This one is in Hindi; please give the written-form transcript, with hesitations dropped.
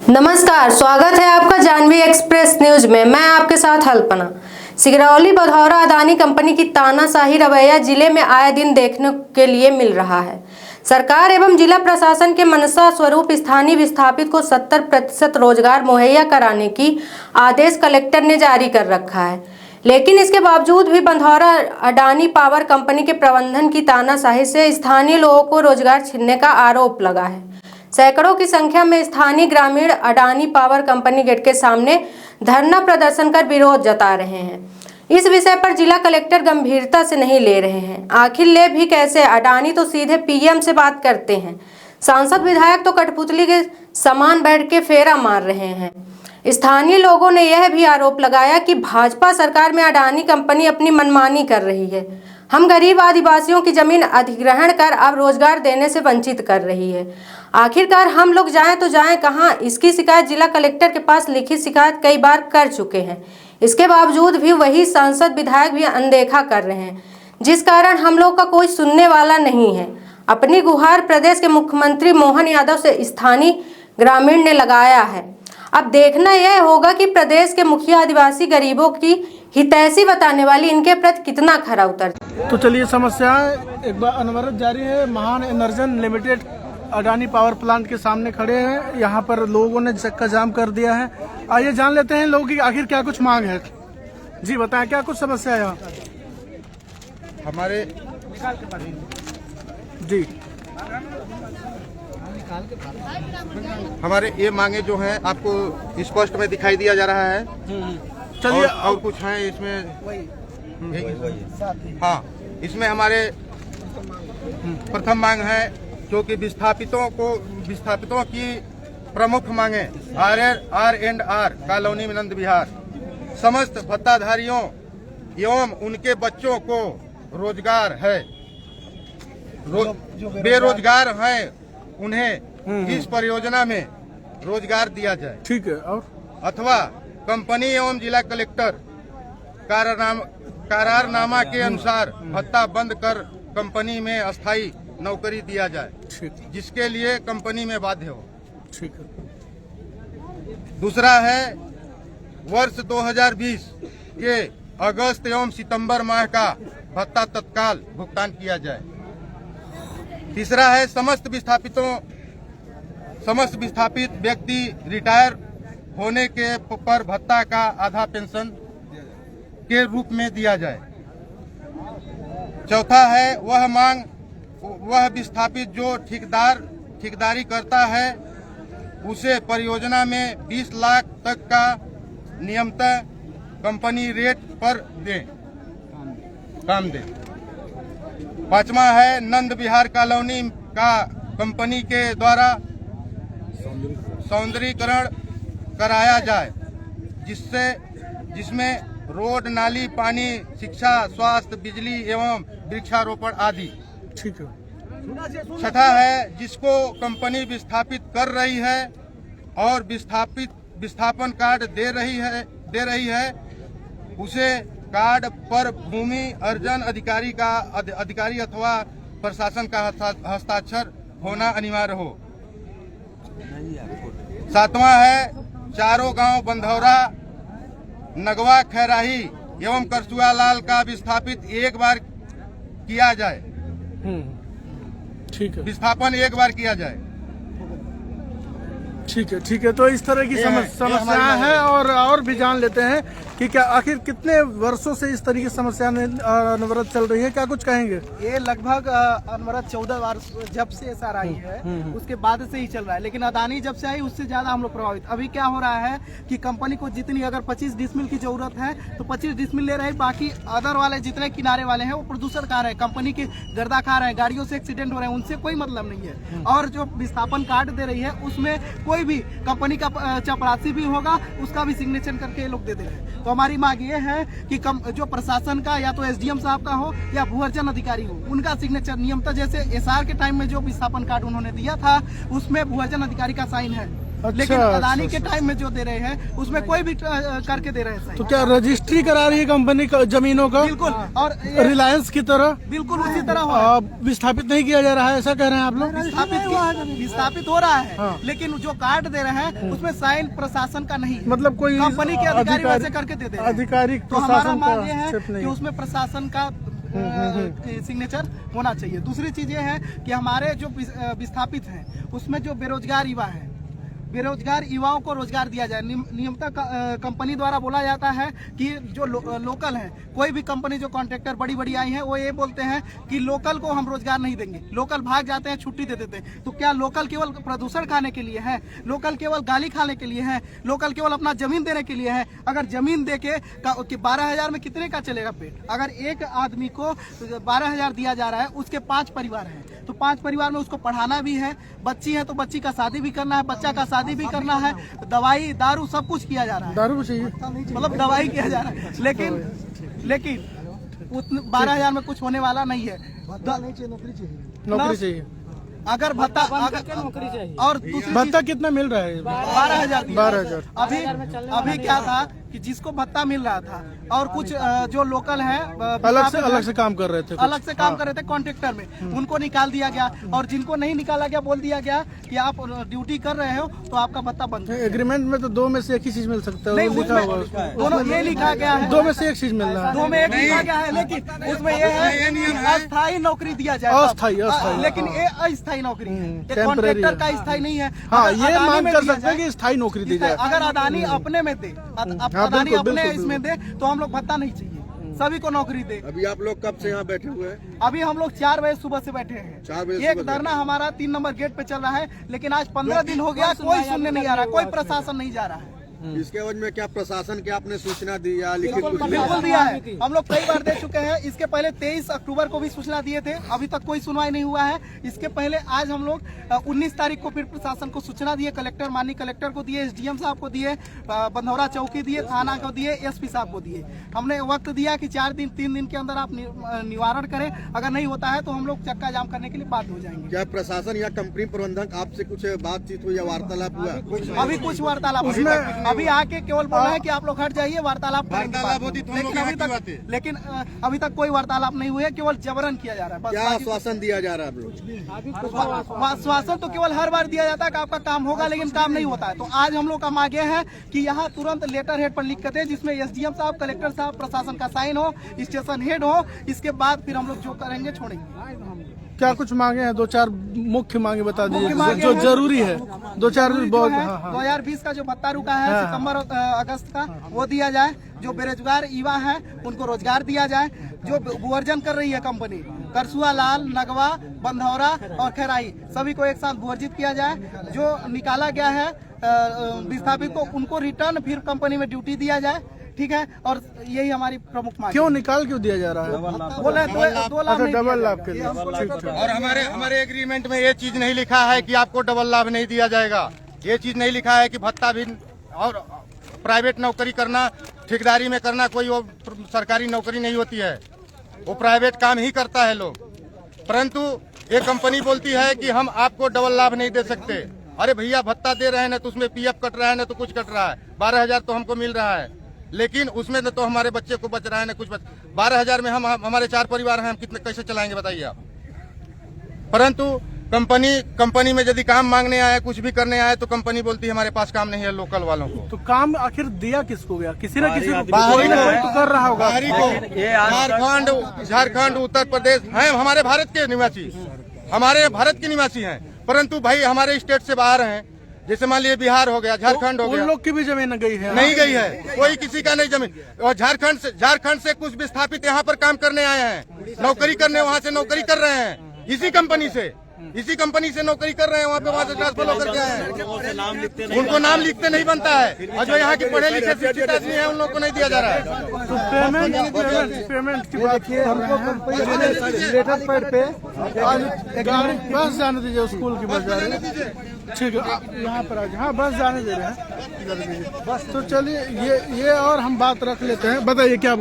नमस्कार, स्वागत है आपका जानवी एक्सप्रेस न्यूज में। मैं आपके साथ अल्पना। सिगरौली बधौरा अडानी कंपनी की तानाशाही रवैया जिले में आए दिन देखने के लिए मिल रहा है। सरकार एवं जिला प्रशासन के मंशा स्वरूप स्थानीय विस्थापित को 70% रोजगार मुहैया कराने की आदेश कलेक्टर ने जारी कर रखा है, लेकिन इसके बावजूद भी बधौरा अडानी पावर कंपनी के प्रबंधन की तानाशाही से स्थानीय लोगों को रोजगार छीनने का आरोप लगा है। सैकड़ों की संख्या में स्थानीय ग्रामीण अडानी पावर कंपनी गेट के सामने धरना प्रदर्शन कर विरोध जता रहे हैं। इस विषय पर जिला कलेक्टर गंभीरता से नहीं ले रहे हैं। आखिर ले भी कैसे? अडानी तो सीधे पीएम से बात करते हैं, सांसद विधायक तो कठपुतली के समान बैठ के फेरा मार रहे हैं। स्थानीय लोगों ने यह भी आरोप लगाया कि भाजपा सरकार में अडानी कंपनी अपनी मनमानी कर रही है। हम गरीब आदिवासियों की जमीन अधिग्रहण कर अब रोजगार देने से वंचित कर रही है। आखिरकार हम लोग जाएं तो जाएं कहां? इसकी शिकायत जिला कलेक्टर के पास लिखित शिकायत कई बार कर चुके हैं। इसके बावजूद भी वही सांसद विधायक भी अनदेखा कर रहे हैं, जिस कारण हम लोग का कोई सुनने वाला नहीं है। अपनी गुहार प्रदेश के मुख्यमंत्री मोहन यादव से स्थानीय ग्रामीण ने लगाया है। अब देखना यह होगा कि प्रदेश के मुखिया आदिवासी गरीबों की हितैषी बताने वाली इनके प्रति कितना खरा उतरता। तो चलिए, समस्याएं एक बार अनवरत जारी है। महान anagen limited Adani power plant के सामने खड़े हैं। यहाँ पर लोगों ने चक्का जाम कर दिया है। आइए जान लेते हैं लोगों की आखिर क्या कुछ मांग है। जी बताएं, क्या कुछ समस्या है यहाँ हमारे? जी, हमारे ये मांगे जो हैं आपको स्पष्ट में दिखाई दिया जा रहा है। चलिए और कुछ है इसमें? हाँ, इसमें हमारे प्रथम मांग है जो कि विस्थापितों की प्रमुख मांगे R&R कॉलोनी में नंद विहार समस्त भत्ताधारियों एवं उनके बच्चों को रोजगार है, बेरोजगार हैं, उन्हें इस परियोजना में रोजगार दिया जाए। ठीक है। और अथवा कंपनी एवं जिला कलेक्टर करारनामा के अनुसार भत्ता बंद कर कंपनी में अस्थायी नौकरी दिया जाए, जिसके लिए कंपनी में बाध्य हो। ठीक है। दूसरा है वर्ष 2020 के अगस्त एवं सितंबर माह का भत्ता तत्काल भुगतान किया जाए। तीसरा है समस्त विस्थापित व्यक्ति रिटायर होने के पर भत्ता का आधा पेंशन के रूप में दिया जाए। चौथा है वह विस्थापित जो ठेकेदारी करता है उसे परियोजना में 20 लाख तक का नियमतः कंपनी रेट पर काम दे। पांचवा है नंद विहार कॉलोनी का कंपनी के द्वारा सौंदर्यीकरण कराया जाए, जिसमें रोड, नाली, पानी, शिक्षा, स्वास्थ्य, बिजली एवं वृक्षारोपण आदि। ठीक है। छठा है जिसको कंपनी विस्थापित कर रही है और विस्थापन कार्ड दे रही है उसे कार्ड पर भूमि अर्जन अधिकारी अथवा प्रशासन का हस्ताक्षर होना अनिवार्य हो। सातवां है चारों गांव बंधौरा, नगवा, खैराही एवं करसुआ लाल का विस्थापित एक बार किया जाए। ठीक है। विस्थापन एक बार किया जाए। ठीक है। ठीक है। तो इस तरह की समस्याएं हैं और भी जान लेते हैं कि क्या आखिर कितने वर्षों से इस तरह की समस्या अनवरत चल रही है। क्या कुछ कहेंगे? ये लगभग अनवरत 14 वर्ष जब से एसआर आई है उसके बाद से ही चल रहा है, लेकिन अडानी जब से आई उससे ज्यादा हम लोग प्रभावित। अभी क्या हो रहा है कि कंपनी को जितनी अगर 25 डिसमिल की जरूरत है तो 25 डिसमिल ले रहे हैं, बाकी अदर वाले जितने किनारे वाले हैं वो प्रदूषण खा रहे हैं, कंपनी के गर्दा खा रहे हैं, गाड़ियों से एक्सीडेंट हो रहे हैं, उनसे कोई मतलब नहीं है। और जो विस्थापन कार्ड दे रही है उसमें कोई भी कंपनी का चपरासी भी होगा उसका भी सिग्नेचर करके लोग दे रहे हैं। तो हमारी मांग ये है कि जो प्रशासन का या तो एसडीएम साहब का हो या भूअर्जन अधिकारी हो, उनका सिग्नेचर नियमतः जैसे एसआर के टाइम में जो विस्थापन कार्ड उन्होंने दिया था उसमें भूअर्जन अधिकारी का साइन है, लेकिन अच्छा, अदानी अच्छा, के टाइम में जो दे रहे हैं उसमें कोई भी करके दे रहे हैं तो साइन। क्या रजिस्ट्री करा रही है कंपनी जमीनों का? बिल्कुल, और ये रिलायंस की तरह बिल्कुल उसी तरह हो रहा है। विस्थापित नहीं किया जा रहा है, ऐसा कह रहे हैं आप लोग? विस्थापित हो रहा है, हाँ। लेकिन जो कार्ड दे रहे हैं उसमें साइन प्रशासन का नहीं है। मतलब कोई कंपनी के अधिकारी वैसे करके दे हैं। आधिकारिक तो हमारा प्रशासन मांग का ये है स्टेप कि नहीं। उसमें प्रशासन का सिग्नेचर होना चाहिए। दूसरी चीज ये है कि हमारे जो विस्थापित हैं उसमें जो बेरोजगार युवा हैं, बेरोजगार युवाओं को रोजगार दिया जाए। नियमतः कंपनी द्वारा बोला जाता है कि जो लोकल है, कोई भी कंपनी जो कॉन्ट्रैक्टर बड़ी बड़ी आई है वो ये बोलते हैं कि लोकल को हम रोजगार नहीं देंगे, लोकल भाग जाते हैं, छुट्टी दे देते हैं। तो क्या लोकल केवल प्रदूषण खाने के लिए है? लोकल केवल गाली खाने के लिए है? लोकल केवल अपना जमीन देने के लिए है? अगर जमीन दे के 12,000 में कितने का चलेगा पेट? अगर एक आदमी को 12,000 दिया जा रहा है, उसके 5 परिवार हैं, तो 5 परिवार में उसको पढ़ाना भी है, बच्ची है तो बच्ची का शादी भी करना है, बच्चा का शादी भी करना है, दवाई दारू सब कुछ किया जा रहा है। दारू चाहिए, मतलब दवाई किया जा रहा है, लेकिन 12,000 में कुछ होने वाला नहीं है। नौकरी चाहिए। अगर भत्ता नौकरी चाहिए, और दूसरी भत्ता कितना मिल रहा है? 12,000। 12,000। अभी क्या था कि जिसको भत्ता मिल रहा था और कुछ जो लोकल है अलग से काम कर रहे थे, अलग से काम कर रहे थे कॉन्ट्रैक्टर में, उनको निकाल दिया गया। और जिनको नहीं निकाला गया बोल दिया गया कि आप ड्यूटी कर रहे हो तो आपका भत्ता बंद है। एग्रीमेंट में तो 2 में से एक ही चीज मिल सकता है, नहीं, वो लिखा हुआ है। दोनों ये लिखा गया है, 2 में से एक चीज मिल रहा है। 2 में एक लिखा गया है, लेकिन उसमें ये है कि अस्थायी नौकरी दिया जाए। अस्थायी। लेकिन ये अस्थायी नौकरी है, टेम्परेरी कॉन्ट्रैक्टर है। का स्थायी नहीं है। हाँ, अगर ये अदानी मांग में कर दिया सकते हैं जाए, कि स्थायी नौकरी दी जाए। अगर अदानी अपने में दे, अदानी बिल्कुल, अपने बिल्कुल, इसमें दे तो हम लोग भत्ता नहीं चाहिए, सभी को नौकरी दे। अभी आप लोग कब से यहाँ बैठे हुए हैं? अभी हम लोग 4 बजे सुबह से बैठे हैं। 4 बजे एक धरना हमारा 3 नंबर गेट पे चल रहा है, लेकिन आज 15 दिन हो गया, कोई सुनने नहीं आ रहा, कोई प्रशासन नहीं जा रहा है। इसके एवज में क्या प्रशासन के आपने सूचना दी या लिखित कुछ बिल्कुल दिया है, हम लोग कई बार दे चुके हैं। इसके पहले 23 अक्टूबर को भी सूचना दिए थे, अभी तक कोई सुनवाई नहीं हुआ है। इसके पहले आज हम लोग 19 तारीख को फिर प्रशासन को सूचना दिए, कलेक्टर माननीय कलेक्टर को दिए, SDM साहब को दिए, बंधौरा चौकी दिए, थाना को दिए, SP साहब को दिए। हमने वक्त दिया कि 3 दिन के अंदर आप निवारण करें, अगर नहीं होता है तो हम लोग चक्का जाम करने के लिए बाध्य हो जाएंगे। क्या प्रशासन या कंपनी प्रबंधक आपसे कुछ बातचीत हुई या वार्तालाप हुआ? अभी कुछ वार्तालाप, अभी आके केवल बोल रहे हैं कि आप लोग हट जाइए, वार्तालाप करेंगे। लेकिन अभी तक कोई वार्तालाप नहीं हुई है, केवल जबरन किया जा रहा है। क्या आश्वासन दिया जा रहा है आप लोग? आश्वासन तो केवल हर बार दिया जाता है कि आपका काम होगा, लेकिन काम नहीं होता है। तो आज हम लोग का मांग ये है कि यहाँ तुरंत लेटर हेड पर लिख कर दे, जिसमें SDM साहब, कलेक्टर साहब, प्रशासन का साइन हो, स्टेशन हेड हो। इसके बाद फिर हम लोग जो करेंगे छोड़ेंगे। क्या कुछ मांगे हैं? 2-4 मुख्य मांगे बता दीजिए मांगे जो हैं। जरूरी है। 2-4 बहुत। 2020 का जो भत्ता रुका है सितंबर अगस्त का, वो दिया जाए। जो बेरोजगार युवा है उनको रोजगार दिया जाए। जो भूअर्जन कर रही है कंपनी, करसुआ लाल, नगवा, बंधौरा और खैराई, सभी को एक साथ भूअर्जित किया जाए। जो निकाला गया है विस्थापित को, उनको रिटर्न फिर कंपनी में ड्यूटी दिया जाए। ठीक है, और यही हमारी प्रमुख मांग। क्यों दिया जा रहा है? बोले 2 लाख नहीं डबल दिया लाभ के लिए। ठीक। और हमारे एग्रीमेंट में ये चीज नहीं लिखा है कि आपको डबल लाभ नहीं दिया जाएगा। ये चीज नहीं लिखा है कि भत्ता भी, और प्राइवेट नौकरी करना, ठेकेदारी में करना कोई वो सरकारी नौकरी नहीं होती है, वो प्राइवेट काम ही करता है लोग। परंतु ये कंपनी बोलती है कि हम आपको डबल लाभ नहीं दे सकते। अरे भैया, भत्ता दे रहे हैं ना तो उसमें PF कट रहा है ना तो कुछ कट रहा है। 12,000 तो हमको मिल रहा है, लेकिन उसमें न तो हमारे बच्चे को बच रहा है ना कुछ 12,000 में हमारे 4 परिवार हैं, हम कितने कैसे चलाएंगे बताइए आप। परंतु कंपनी में यदि काम मांगने आए, कुछ भी करने आए, तो कंपनी बोलती है हमारे पास काम नहीं है लोकल वालों को। तो काम आखिर दिया किसको गया? किसी न किसी को, कोई ना कोई तो कर रहा होगा। झारखंड, उत्तर प्रदेश हैं हमारे भारत के निवासी, हमारे भारत के निवासी हैं, परंतु भाई हमारे स्टेट से बाहर हैं। जैसे मान लीजिए बिहार हो गया, झारखंड हो गया, उन लोग की भी जमीन गई है? नहीं गई है, कोई किसी का नहीं जमीन। और झारखंड से कुछ विस्थापित यहाँ पर काम करने आए हैं, नौकरी करने, वहाँ से नौकरी कर रहे हैं, इसी कंपनी से नौकरी कर रहे हैं, वहाँ पे वहाँ से ट्रांसफर होकर के आए हैं। उनको नाम लिखते नहीं बनता है, और जो यहाँ के पढ़े लिखे शिक्षित आदमी है उन लोग को नहीं दिया जा रहा है। तो पेमेंट की बात लेटर पैड पे बस जाने दीजिए, स्कूल की बस जा रही है। ठीक है, यहाँ पर आज, हाँ बस जाने दे रहे हैं। बस तो चलिए, ये और हम बात रख लेते हैं। बताइए क्या